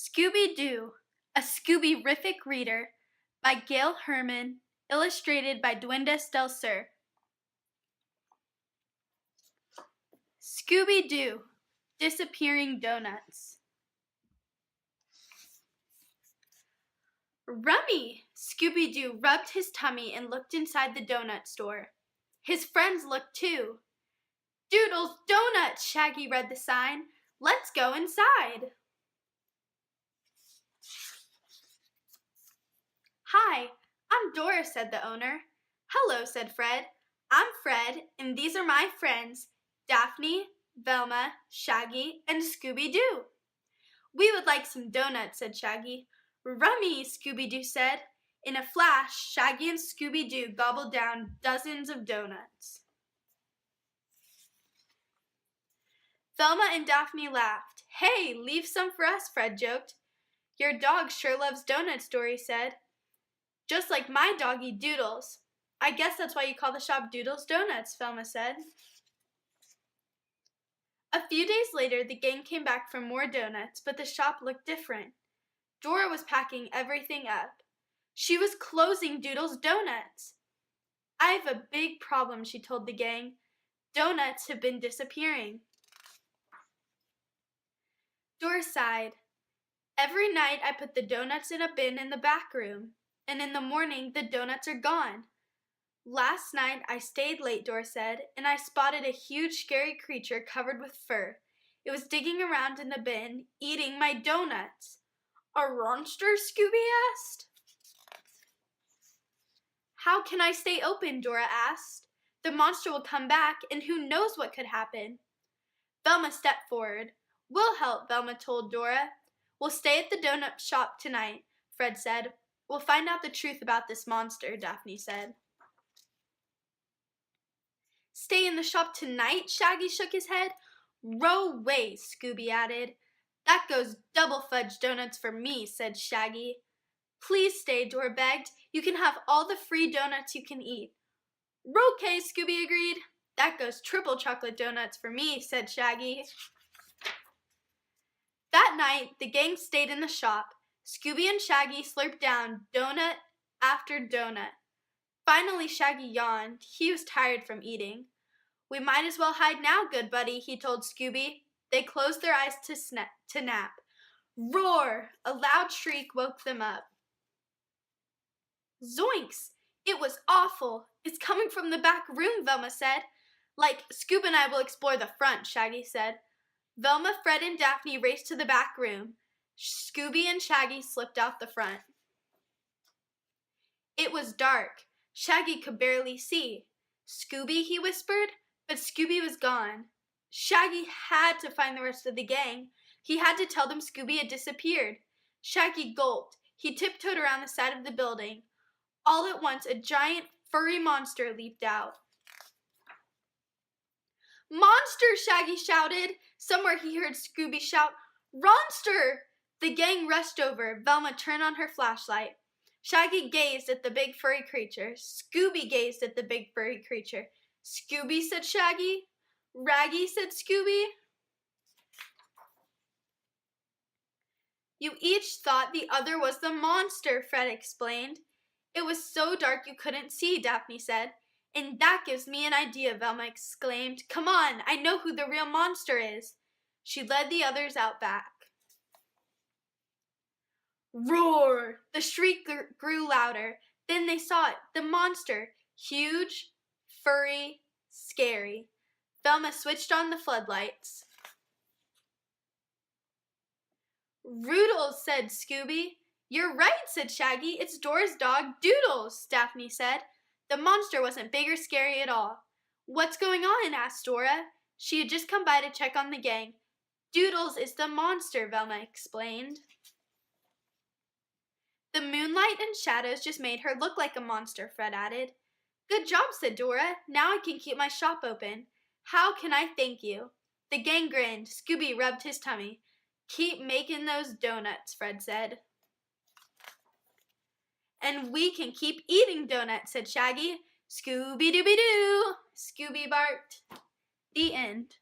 Scooby-Doo, a Scooby-rific reader by Gail Herman, illustrated by Dwinda Stelser. Scooby-Doo, disappearing donuts. Rummy! Scooby-Doo rubbed his tummy and looked inside the donut store. His friends looked too. Doodle's Donuts, Shaggy read the sign. Let's go inside. Hi, I'm Dora, said the owner. Hello, said Fred. I'm Fred, and these are my friends, Daphne, Velma, Shaggy, and Scooby-Doo. We would like some donuts, said Shaggy. Rummy, Scooby-Doo said. In a flash, Shaggy and Scooby-Doo gobbled down dozens of donuts. Velma and Daphne laughed. Hey, leave some for us, Fred joked. Your dog sure loves donuts, Dory said. Just like my doggy Doodles. I guess that's why you call the shop Doodles Donuts, Velma said. A few days later, the gang came back for more donuts, but the shop looked different. Dora was packing everything up. She was closing Doodles Donuts. I have a big problem, she told the gang. Donuts have been disappearing. Dora sighed. Every night I put the donuts in a bin in the back room, and in the morning the donuts are gone. Last night I stayed late, Dora said, and I spotted a huge scary creature covered with fur. It was digging around in the bin, eating my donuts. A monster? Scooby asked. How can I stay open? Dora asked. The monster will come back, and who knows what could happen. Velma stepped forward. We'll help, Velma told Dora. We'll stay at the donut shop tonight, Fred said. We'll find out the truth about this monster, Daphne said. Stay in the shop tonight? Shaggy shook his head. Row way, Scooby added. That goes double fudge donuts for me, said Shaggy. Please stay, Dora begged. You can have all the free donuts you can eat. Okay, Scooby agreed. That goes triple chocolate donuts for me, said Shaggy. That night, the gang stayed in the shop. Scooby and Shaggy slurped down donut after donut. Finally, Shaggy yawned. He was tired from eating. We might as well hide now, good buddy, he told Scooby. They closed their eyes to nap. Roar! A loud shriek woke them up. Zoinks! It was awful. It's coming from the back room, Velma said. Like, Scoob and I will explore the front, Shaggy said. Velma, Fred, and Daphne raced to the back room. Scooby and Shaggy slipped out the front. It was dark. Shaggy could barely see. Scooby, he whispered, but Scooby was gone. Shaggy had to find the rest of the gang. He had to tell them Scooby had disappeared. Shaggy gulped. He tiptoed around the side of the building. All at once, a giant, furry monster leaped out. Monster! Shaggy shouted. Somewhere he heard Scooby shout, Ronster! The gang rushed over. Velma turned on her flashlight. Shaggy gazed at the big furry creature. Scooby gazed at the big furry creature. Scooby, said Shaggy. Raggy, said Scooby. You each thought the other was the monster, Fred explained. It was so dark you couldn't see, Daphne said. And that gives me an idea, Velma exclaimed. Come on, I know who the real monster is. She led the others out back. Roar! The shriek grew louder. Then they saw it, the monster, huge, furry, scary. Velma switched on the floodlights. Roodles, said Scooby. You're right, said Shaggy. It's Dora's dog, Doodles, Daphne said. The monster wasn't big or scary at all. What's going on? Asked Dora. She had just come by to check on the gang. Doodles is the monster, Velma explained. The moonlight and shadows just made her look like a monster, Fred added. Good job, said Dora. Now I can keep my shop open. How can I thank you? The gang grinned. Scooby rubbed his tummy. Keep making those donuts, Fred said. And we can keep eating donuts, said Shaggy. Scooby-Dooby-Doo! Scooby barked. The end.